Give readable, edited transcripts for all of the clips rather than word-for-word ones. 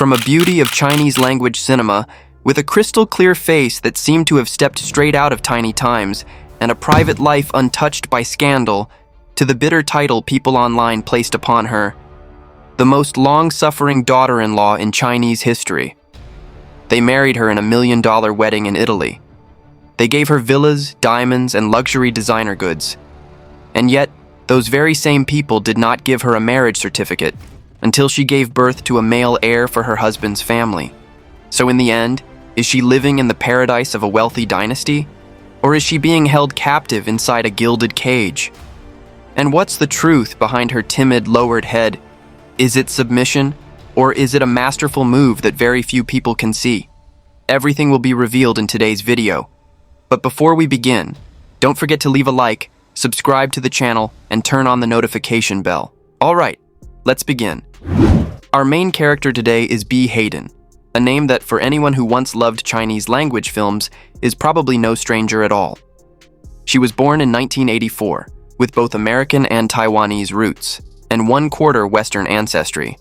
From a beauty of Chinese language cinema, with a crystal clear face that seemed to have stepped straight out of tiny times, and a private life untouched by scandal, to the bitter title people online placed upon her, the most long-suffering daughter-in-law in Chinese history. They married her in a $1 million wedding in Italy. They gave her villas, diamonds, and luxury designer goods. And yet, those very same people did not give her a marriage certificate until she gave birth to a male heir for her husband's family. So in the end, is she living in the paradise of a wealthy dynasty? Or is she being held captive inside a gilded cage? And what's the truth behind her timid, lowered head? Is it submission, or is it a masterful move that very few people can see? Everything will be revealed in today's video. But before we begin, don't forget to leave a like, subscribe to the channel, and turn on the notification bell. Alright, let's begin. Our main character today is Bea Hayden, a name that for anyone who once loved Chinese language films is probably no stranger at all. She was born in 1984, with both American and Taiwanese roots, and 1/4 Western ancestry.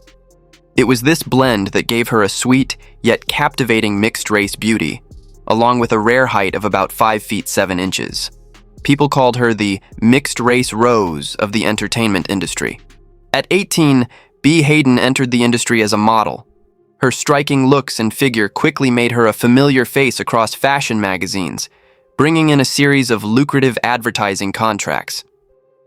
It was this blend that gave her a sweet, yet captivating mixed-race beauty, along with a rare height of about 5 feet 7 inches. People called her the mixed-race rose of the entertainment industry. At 18, Bea Hayden entered the industry as a model. Her striking looks and figure quickly made her a familiar face across fashion magazines, bringing in a series of lucrative advertising contracts.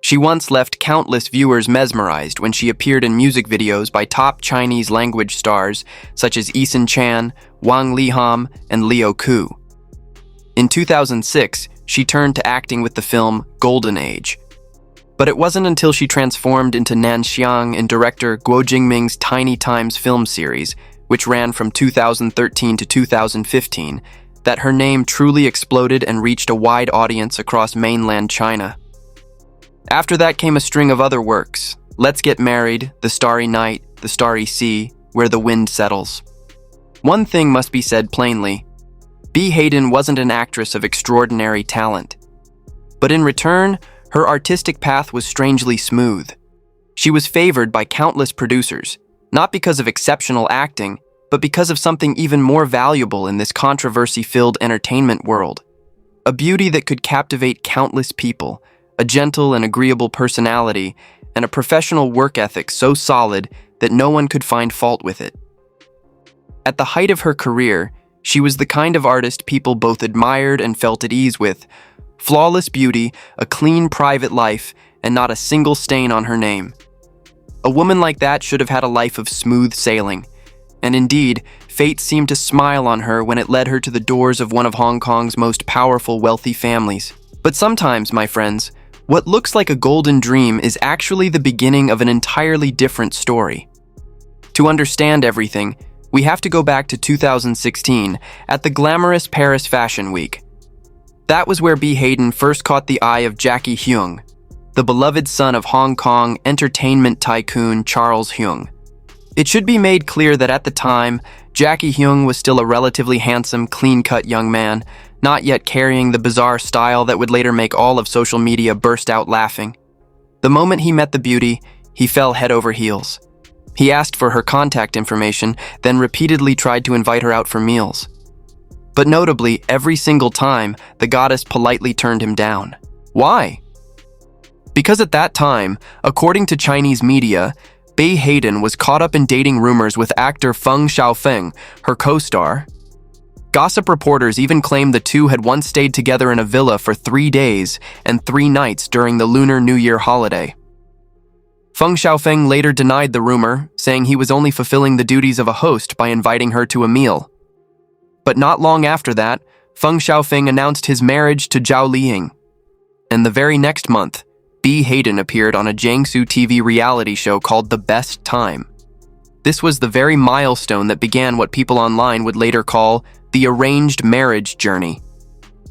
She once left countless viewers mesmerized when she appeared in music videos by top Chinese language stars such as Tiffany Chen, Wang Liham, and Liu Ku. In 2006, she turned to acting with the film Golden Age. But it wasn't until she transformed into Nanxiang in director Guo Jingming's Tiny Times film series, which ran from 2013 to 2015, that her name truly exploded and reached a wide audience across mainland China. After that came a string of other works: Let's Get Married, The Starry Night, The Starry Sea, Where the Wind Settles. One thing must be said plainly: Bea Hayden wasn't an actress of extraordinary talent. But in return, her artistic path was strangely smooth. She was favored by countless producers, not because of exceptional acting, but because of something even more valuable in this controversy-filled entertainment world. A beauty that could captivate countless people, a gentle and agreeable personality, and a professional work ethic so solid that no one could find fault with it. At the height of her career, she was the kind of artist people both admired and felt at ease with: flawless beauty, a clean private life, and not a single stain on her name. A woman like that should have had a life of smooth sailing. And indeed, fate seemed to smile on her when it led her to the doors of one of Hong Kong's most powerful, wealthy families. But sometimes, my friends, what looks like a golden dream is actually the beginning of an entirely different story. To understand everything, we have to go back to 2016 at the glamorous Paris Fashion Week. That was where Bea Hayden first caught the eye of Jacky Heung, the beloved son of Hong Kong entertainment tycoon Charles Heung. It should be made clear that at the time, Jacky Heung was still a relatively handsome, clean-cut young man, not yet carrying the bizarre style that would later make all of social media burst out laughing. The moment he met the beauty, he fell head over heels. He asked for her contact information, then repeatedly tried to invite her out for meals. But notably, every single time, the goddess politely turned him down. Why? Because at that time, according to Chinese media, Bea Hayden was caught up in dating rumors with actor Feng Xiaofeng, her co-star. Gossip reporters even claimed the two had once stayed together in a villa for 3 days and 3 nights during the Lunar New Year holiday. Feng Xiaofeng later denied the rumor, saying he was only fulfilling the duties of a host by inviting her to a meal. But not long after that, Feng Xiaofeng announced his marriage to Zhao Liying. And the very next month, Bea Hayden appeared on a Jiangsu TV reality show called The Best Time. This was the very milestone that began what people online would later call the arranged marriage journey.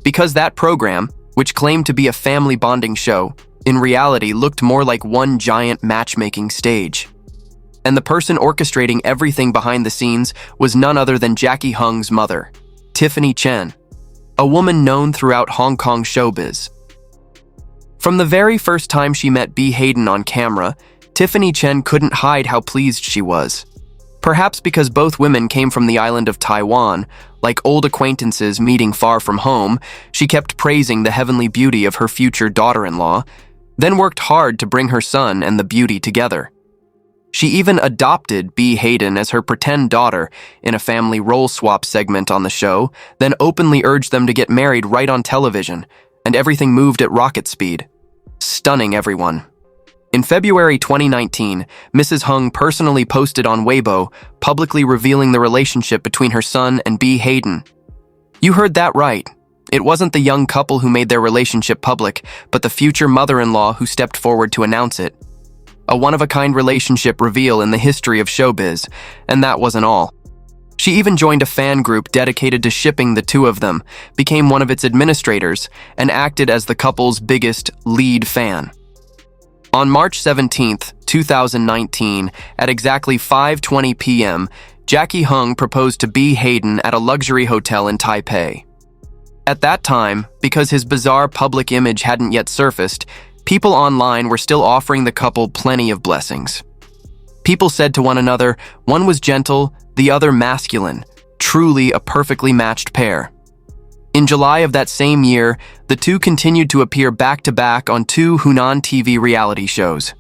Because that program, which claimed to be a family bonding show, in reality looked more like one giant matchmaking stage. And the person orchestrating everything behind the scenes was none other than Jacky Heung's mother, Tiffany Chen, a woman known throughout Hong Kong showbiz. From the very first time she met Bea Hayden on camera, Tiffany Chen couldn't hide how pleased she was. Perhaps because both women came from the island of Taiwan, like old acquaintances meeting far from home, she kept praising the heavenly beauty of her future daughter-in-law, then worked hard to bring her son and the beauty together. She even adopted Bea Hayden as her pretend daughter in a family role swap segment on the show, then openly urged them to get married right on television, and everything moved at rocket speed, stunning everyone. In February 2019, Mrs. Heung personally posted on Weibo, publicly revealing the relationship between her son and Bea Hayden. You heard that right. It wasn't the young couple who made their relationship public, but the future mother-in-law who stepped forward to announce it. A one-of-a-kind relationship reveal in the history of showbiz, and that wasn't all. She even joined a fan group dedicated to shipping the two of them, became one of its administrators, and acted as the couple's biggest lead fan. On March 17, 2019, at exactly 5:20 p.m., Jacky Heung proposed to Bea Hayden at a luxury hotel in Taipei. At that time, because his bizarre public image hadn't yet surfaced, people online were still offering the couple plenty of blessings. People said to one another, one was gentle, the other masculine, truly a perfectly matched pair. In July of that same year, the two continued to appear back-to-back on two Hunan TV reality shows.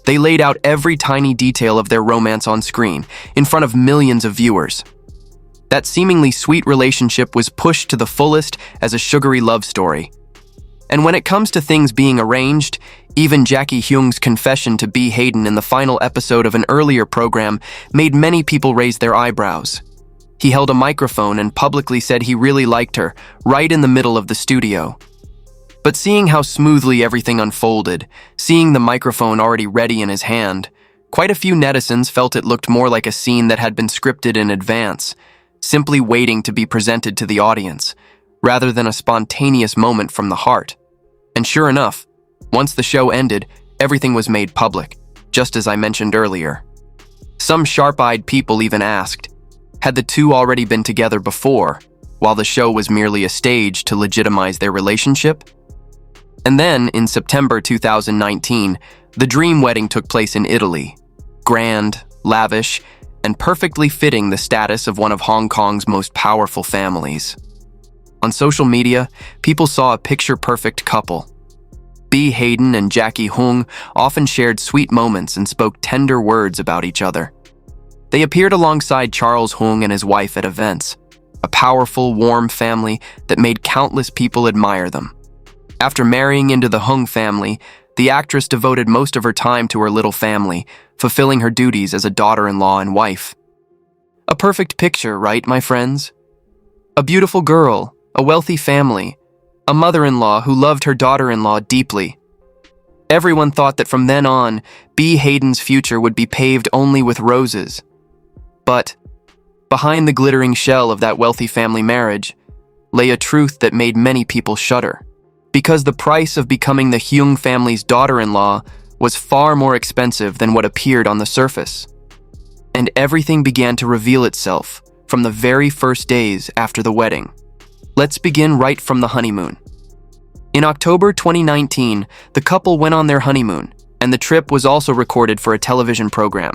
They laid out every tiny detail of their romance on screen, in front of millions of viewers. That seemingly sweet relationship was pushed to the fullest as a sugary love story. And when it comes to things being arranged, even Jacky Heung's confession to Bea Hayden in the final episode of an earlier program made many people raise their eyebrows. He held a microphone and publicly said he really liked her, right in the middle of the studio. But seeing how smoothly everything unfolded, seeing the microphone already ready in his hand, quite a few netizens felt it looked more like a scene that had been scripted in advance, simply waiting to be presented to the audience, rather than a spontaneous moment from the heart. And sure enough, once the show ended, everything was made public, just as I mentioned earlier. Some sharp-eyed people even asked, had the two already been together before, while the show was merely a stage to legitimize their relationship? And then, in September 2019, the dream wedding took place in Italy. Grand, lavish, and perfectly fitting the status of one of Hong Kong's most powerful families. On social media, people saw a picture-perfect couple. Bea Hayden and Jacky Heung often shared sweet moments and spoke tender words about each other. They appeared alongside Charles Heung and his wife at events, a powerful, warm family that made countless people admire them. After marrying into the Heung family, the actress devoted most of her time to her little family, fulfilling her duties as a daughter-in-law and wife. A perfect picture, right, my friends? A beautiful girl, a wealthy family, a mother-in-law who loved her daughter-in-law deeply. Everyone thought that from then on, Bea Hayden's future would be paved only with roses. But behind the glittering shell of that wealthy family marriage lay a truth that made many people shudder. Because the price of becoming the Heung family's daughter-in-law was far more expensive than what appeared on the surface. And everything began to reveal itself from the very first days after the wedding. Let's begin right from the honeymoon. In October 2019, the couple went on their honeymoon, and the trip was also recorded for a television program.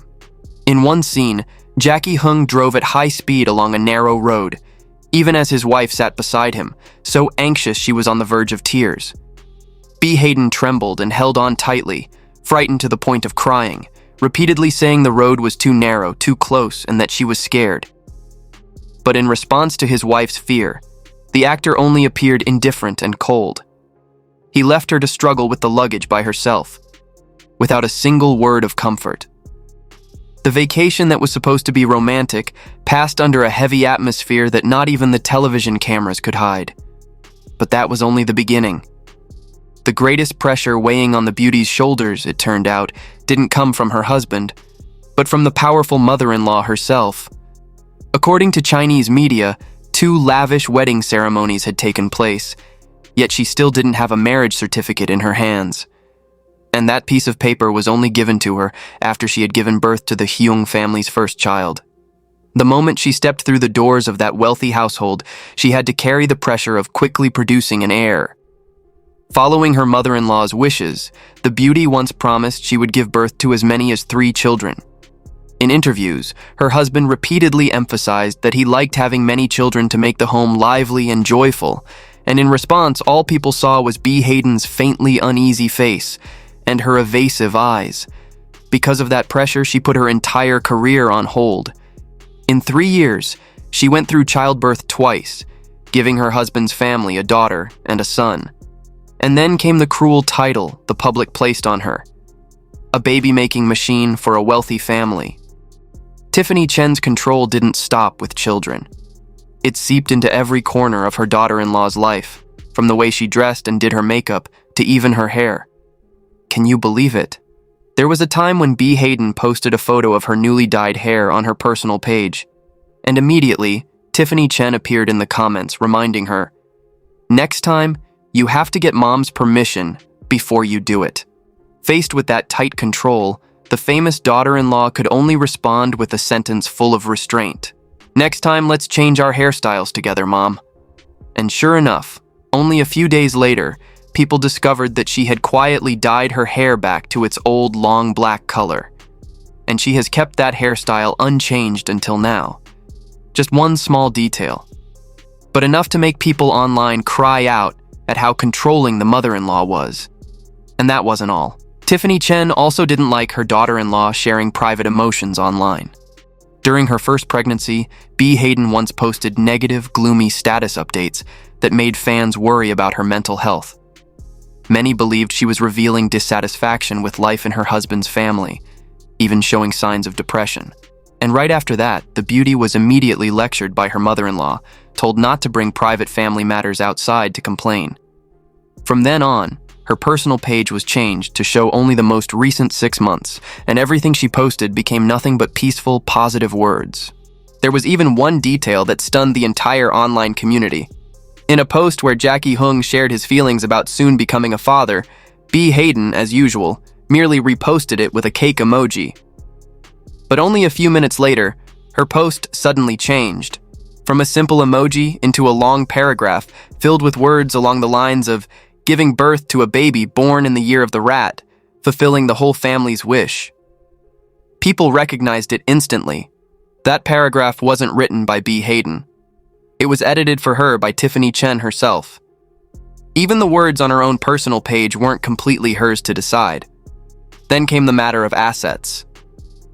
In one scene, Jacky Heung drove at high speed along a narrow road, even as his wife sat beside him, so anxious she was on the verge of tears. Bea Hayden trembled and held on tightly, frightened to the point of crying, repeatedly saying the road was too narrow, too close, and that she was scared. But in response to his wife's fear, the actor only appeared indifferent and cold. He left her to struggle with the luggage by herself, without a single word of comfort. The vacation that was supposed to be romantic passed under a heavy atmosphere that not even the television cameras could hide. But that was only the beginning. The greatest pressure weighing on the beauty's shoulders, it turned out, didn't come from her husband, but from the powerful mother-in-law herself. According to Chinese media, 2 lavish wedding ceremonies had taken place, yet she still didn't have a marriage certificate in her hands. And that piece of paper was only given to her after she had given birth to the Heung family's first child. The moment she stepped through the doors of that wealthy household, she had to carry the pressure of quickly producing an heir. Following her mother-in-law's wishes, the beauty once promised she would give birth to as many as 3 children. In interviews, her husband repeatedly emphasized that he liked having many children to make the home lively and joyful, and in response, all people saw was Bea Hayden's faintly uneasy face and her evasive eyes. Because of that pressure, she put her entire career on hold. In 3 years, she went through childbirth twice, giving her husband's family a daughter and a son. And then came the cruel title the public placed on her: a baby-making machine for a wealthy family. Tiffany Chen's control didn't stop with children. It seeped into every corner of her daughter-in-law's life, from the way she dressed and did her makeup to even her hair. Can you believe it? There was a time when Bea Hayden posted a photo of her newly dyed hair on her personal page, and immediately, Tiffany Chen appeared in the comments reminding her, "Next time, you have to get mom's permission before you do it." Faced with that tight control, the famous daughter-in-law could only respond with a sentence full of restraint. "Next time, let's change our hairstyles together, Mom." And sure enough, only a few days later, people discovered that she had quietly dyed her hair back to its old long black color. And she has kept that hairstyle unchanged until now. Just one small detail, but enough to make people online cry out at how controlling the mother-in-law was. And that wasn't all. Tiffany Chen also didn't like her daughter-in-law sharing private emotions online. During her first pregnancy, Bea Hayden once posted negative, gloomy status updates that made fans worry about her mental health. Many believed she was revealing dissatisfaction with life in her husband's family, even showing signs of depression. And right after that, the beauty was immediately lectured by her mother-in-law, told not to bring private family matters outside to complain. From then on, her personal page was changed to show only the most recent 6 months, and everything she posted became nothing but peaceful, positive words. There was even one detail that stunned the entire online community. In a post where Jacky Heung shared his feelings about soon becoming a father, Bea Hayden, as usual, merely reposted it with a cake emoji. But only a few minutes later, her post suddenly changed, from a simple emoji into a long paragraph filled with words along the lines of giving birth to a baby born in the year of the rat, fulfilling the whole family's wish. People recognized it instantly. That paragraph wasn't written by Bea Hayden. It was edited for her by Tiffany Chen herself. Even the words on her own personal page weren't completely hers to decide. Then came the matter of assets.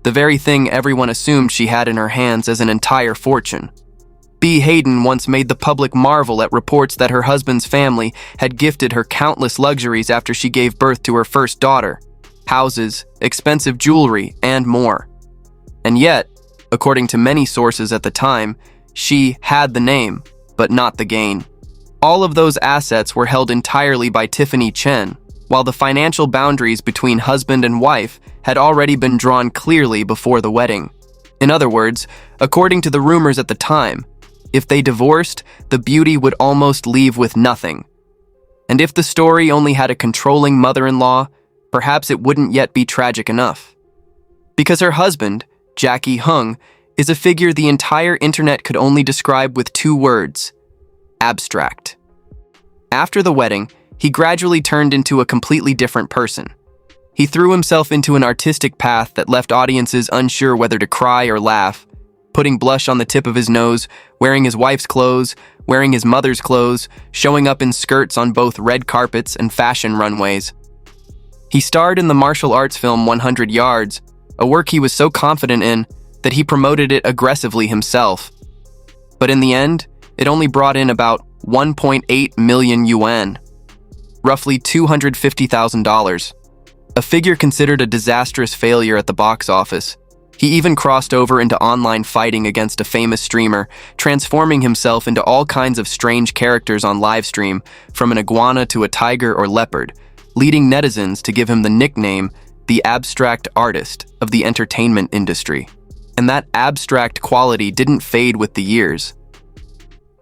The very thing everyone assumed she had in her hands as an entire fortune. Bea Hayden once made the public marvel at reports that her husband's family had gifted her countless luxuries after she gave birth to her first daughter: houses, expensive jewelry, and more. And yet, according to many sources at the time, she had the name, but not the gain. All of those assets were held entirely by Tiffany Chen, while the financial boundaries between husband and wife had already been drawn clearly before the wedding. In other words, according to the rumors at the time, if they divorced, the beauty would almost leave with nothing. And if the story only had a controlling mother-in-law, perhaps it wouldn't yet be tragic enough. Because her husband, Jacky Heung, is a figure the entire internet could only describe with 2 words: abstract. After the wedding, he gradually turned into a completely different person. He threw himself into an artistic path that left audiences unsure whether to cry or laugh, putting blush on the tip of his nose, wearing his wife's clothes, wearing his mother's clothes, showing up in skirts on both red carpets and fashion runways. He starred in the martial arts film 100 Yards, a work he was so confident in that he promoted it aggressively himself. But in the end, it only brought in about 1.8 million yuan, roughly $250,000, a figure considered a disastrous failure at the box office. He even crossed over into online fighting against a famous streamer, transforming himself into all kinds of strange characters on livestream, from an iguana to a tiger or leopard, leading netizens to give him the nickname the abstract artist of the entertainment industry. And that abstract quality didn't fade with the years.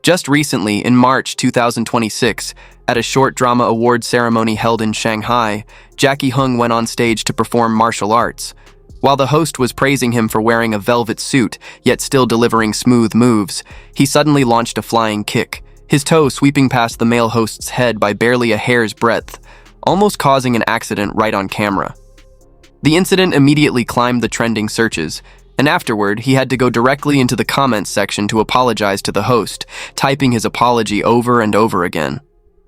Just recently, in March 2026, at a short drama award ceremony held in Shanghai, Jacky Heung went on stage to perform martial arts. While the host was praising him for wearing a velvet suit, yet still delivering smooth moves, he suddenly launched a flying kick, his toe sweeping past the male host's head by barely a hair's breadth, almost causing an accident right on camera. The incident immediately climbed the trending searches, And afterward, he had to go directly into the comments section to apologize to the host, typing his apology over and over again,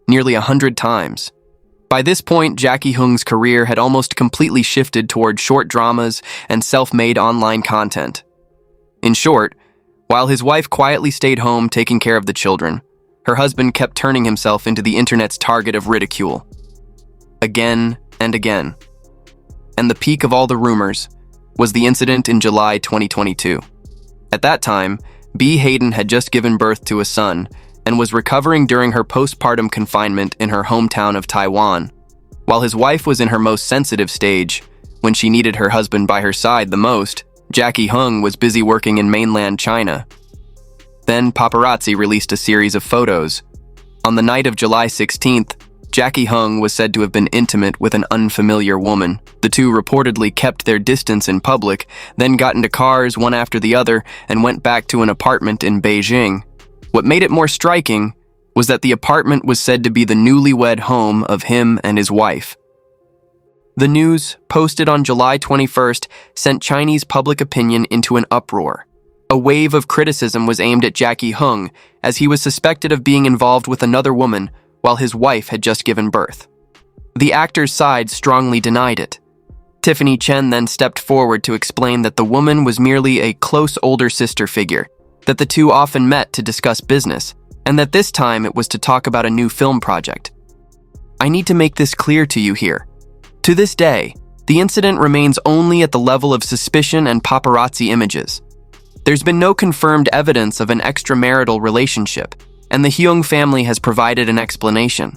nearly 100 times. By this point, Jacky Heung's career had almost completely shifted toward short dramas and self-made online content. In short, while his wife quietly stayed home taking care of the children, her husband kept turning himself into the internet's target of ridicule. Again and again. And the peak of all the rumors was the incident in July 2022. At that time, Bea Hayden had just given birth to a son and was recovering during her postpartum confinement in her hometown of Taiwan. While his wife was in her most sensitive stage, when she needed her husband by her side the most, Jacky Heung was busy working in mainland China. Then paparazzi released a series of photos. On the night of July 16th, Jacky Heung was said to have been intimate with an unfamiliar woman. The two reportedly kept their distance in public, then got into cars one after the other and went back to an apartment in Beijing. What made it more striking was that the apartment was said to be the newlywed home of him and his wife. The news, posted on July 21st, sent Chinese public opinion into an uproar. A wave of criticism was aimed at Jacky Heung, as he was suspected of being involved with another woman while his wife had just given birth. The actor's side strongly denied it. Tiffany Chen then stepped forward to explain that the woman was merely a close older sister figure, that the two often met to discuss business, and that this time it was to talk about a new film project. I need to make this clear to you here. To this day, the incident remains only at the level of suspicion and paparazzi images. There's been no confirmed evidence of an extramarital relationship, and the Heung family has provided an explanation.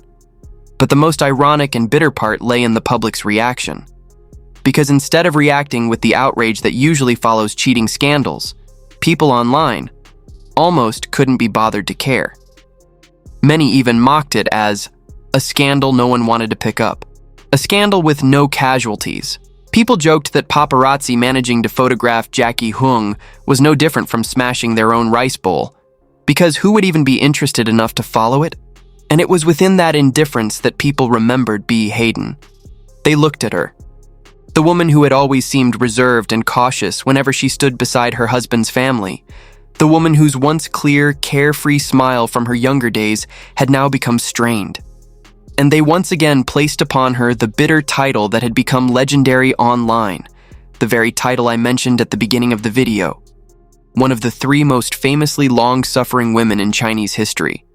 But the most ironic and bitter part lay in the public's reaction. Because instead of reacting with the outrage that usually follows cheating scandals, people online almost couldn't be bothered to care. Many even mocked it as a scandal no one wanted to pick up, a scandal with no casualties. People joked that paparazzi managing to photograph Jacky Heung was no different from smashing their own rice bowl, because who would even be interested enough to follow it? And it was within that indifference that people remembered Bea Hayden. They looked at her, the woman who had always seemed reserved and cautious whenever she stood beside her husband's family, the woman whose once clear, carefree smile from her younger days had now become strained. And they once again placed upon her the bitter title that had become legendary online, the very title I mentioned at the beginning of the video. One of the three most famously long-suffering women in Chinese history.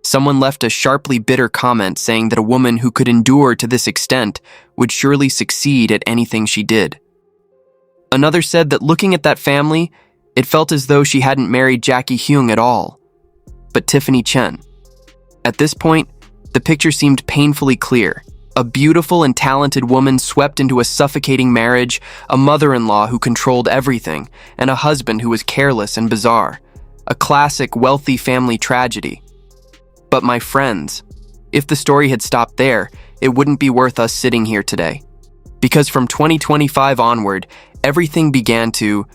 Someone left a sharply bitter comment saying that a woman who could endure to this extent would surely succeed at anything she did. Another said that looking at that family, it felt as though she hadn't married Jacky Heung at all, but Tiffany Chen. At this point, the picture seemed painfully clear. A beautiful and talented woman swept into a suffocating marriage, a mother-in-law who controlled everything, and a husband who was careless and bizarre. A classic wealthy family tragedy. But my friends, if the story had stopped there, it wouldn't be worth us sitting here today. Because from 2025 onward, everything began to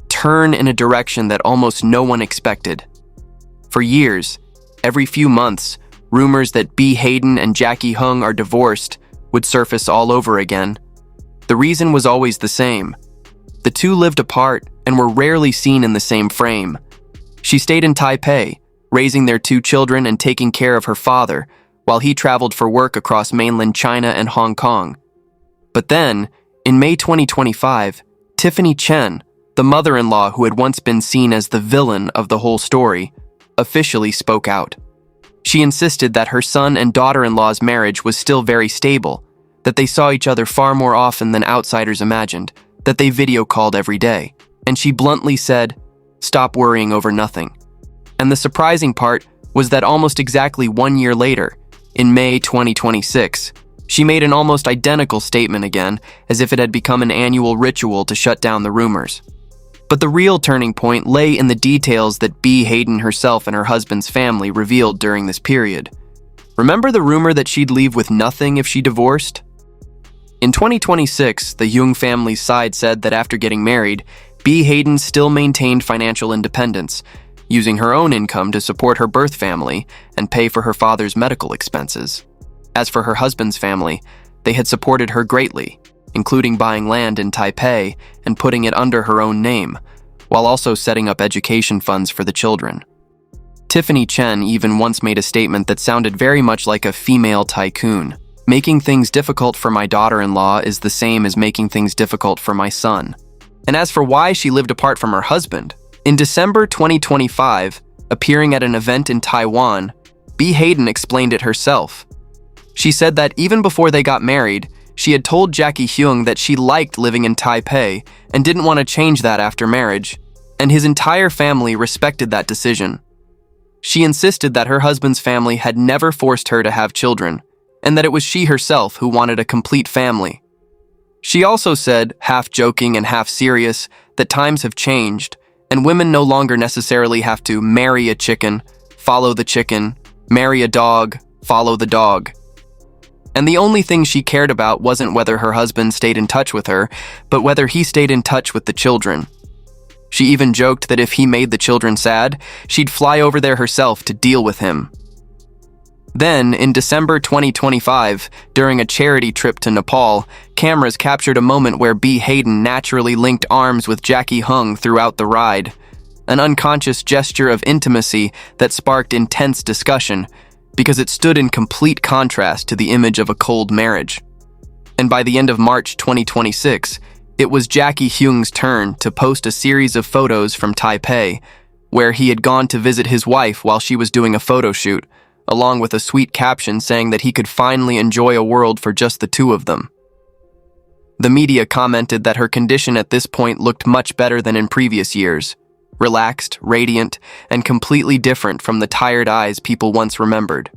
turn in a direction that almost no one expected. For years, every few months, rumors that Bea Hayden and Jacky Heung are divorced would surface all over again. The reason was always the same. The two lived apart and were rarely seen in the same frame. She stayed in Taipei, raising their two children and taking care of her father, while he traveled for work across mainland China and Hong Kong. But then, in May 2025, Tiffany Chen, the mother-in-law who had once been seen as the villain of the whole story, officially spoke out. She insisted that her son and daughter-in-law's marriage was still very stable, that they saw each other far more often than outsiders imagined, that they video called every day, and she bluntly said, "Stop worrying over nothing." And the surprising part was that almost exactly 1 year later, in May 2026, she made an almost identical statement again, as if it had become an annual ritual to shut down the rumors. But the real turning point lay in the details that Bea Hayden herself and her husband's family revealed during this period. Remember the rumor that she'd leave with nothing if she divorced? In 2026, the Heung family's side said that after getting married, Bea Hayden still maintained financial independence, using her own income to support her birth family and pay for her father's medical expenses. As for her husband's family, they had supported her greatly, including buying land in Taipei and putting it under her own name, while also setting up education funds for the children. Tiffany Chen even once made a statement that sounded very much like a female tycoon. Making things difficult for my daughter-in-law is the same as making things difficult for my son. And as for why she lived apart from her husband, in December 2025, appearing at an event in Taiwan, Bea Hayden explained it herself. She said that even before they got married, she had told Jacky Heung that she liked living in Taipei and didn't want to change that after marriage, and his entire family respected that decision. She insisted that her husband's family had never forced her to have children, and that it was she herself who wanted a complete family. She also said, half joking and half serious, that times have changed, and women no longer necessarily have to marry a chicken, follow the chicken, marry a dog, follow the dog. And the only thing she cared about wasn't whether her husband stayed in touch with her, but whether he stayed in touch with the children. She even joked that if he made the children sad, she'd fly over there herself to deal with him. Then, in December 2025, during a charity trip to Nepal, cameras captured a moment where Bea Hayden naturally linked arms with Jacky Heung throughout the ride, an unconscious gesture of intimacy that sparked intense discussion because it stood in complete contrast to the image of a cold marriage. And by the end of March 2026, it was Jacky Heung's turn to post a series of photos from Taipei, where he had gone to visit his wife while she was doing a photo shoot, along with a sweet caption saying that he could finally enjoy a world for just the two of them. The media commented that her condition at this point looked much better than in previous years, relaxed, radiant, and completely different from the tired eyes people once remembered.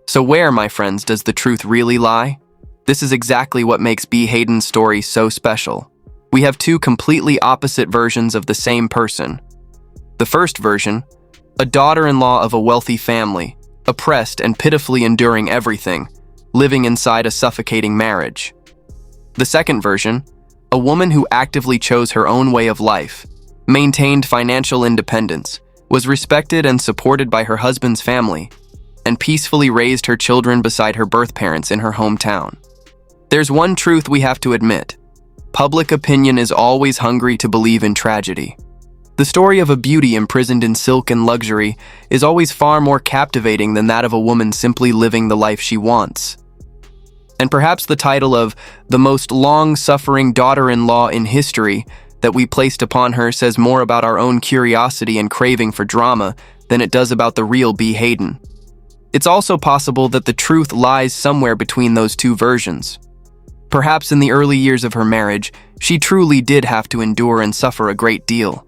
So where, my friends, does the truth really lie? This is exactly what makes Bea Hayden's story so special. We have two completely opposite versions of the same person. The first version, a daughter-in-law of a wealthy family, oppressed and pitifully enduring everything, living inside a suffocating marriage. The second version, a woman who actively chose her own way of life, maintained financial independence, was respected and supported by her husband's family, and peacefully raised her children beside her birth parents in her hometown. There's one truth we have to admit. Public opinion is always hungry to believe in tragedy. The story of a beauty imprisoned in silk and luxury is always far more captivating than that of a woman simply living the life she wants. And perhaps the title of the most long-suffering daughter-in-law in history that we placed upon her says more about our own curiosity and craving for drama than it does about the real Bea Hayden. It's also possible that the truth lies somewhere between those two versions. Perhaps in the early years of her marriage, she truly did have to endure and suffer a great deal.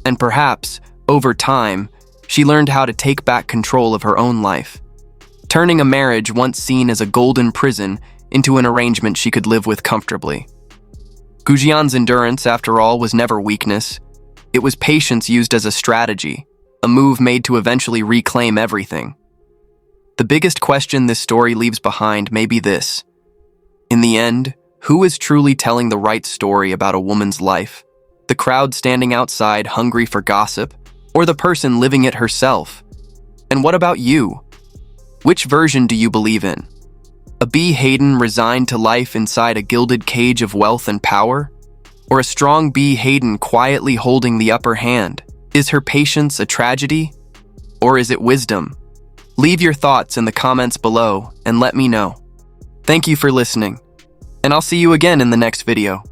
And perhaps, over time, she learned how to take back control of her own life, turning a marriage once seen as a golden prison into an arrangement she could live with comfortably. Gujian's endurance, after all, was never weakness. It was patience used as a strategy, a move made to eventually reclaim everything. The biggest question this story leaves behind may be this. In the end, who is truly telling the right story about a woman's life? The crowd standing outside hungry for gossip, or the person living it herself? And what about you? Which version do you believe in? A Bea Hayden resigned to life inside a gilded cage of wealth and power? Or a strong Bea Hayden quietly holding the upper hand? Is her patience a tragedy? Or is it wisdom? Leave your thoughts in the comments below and let me know. Thank you for listening, and I'll see you again in the next video.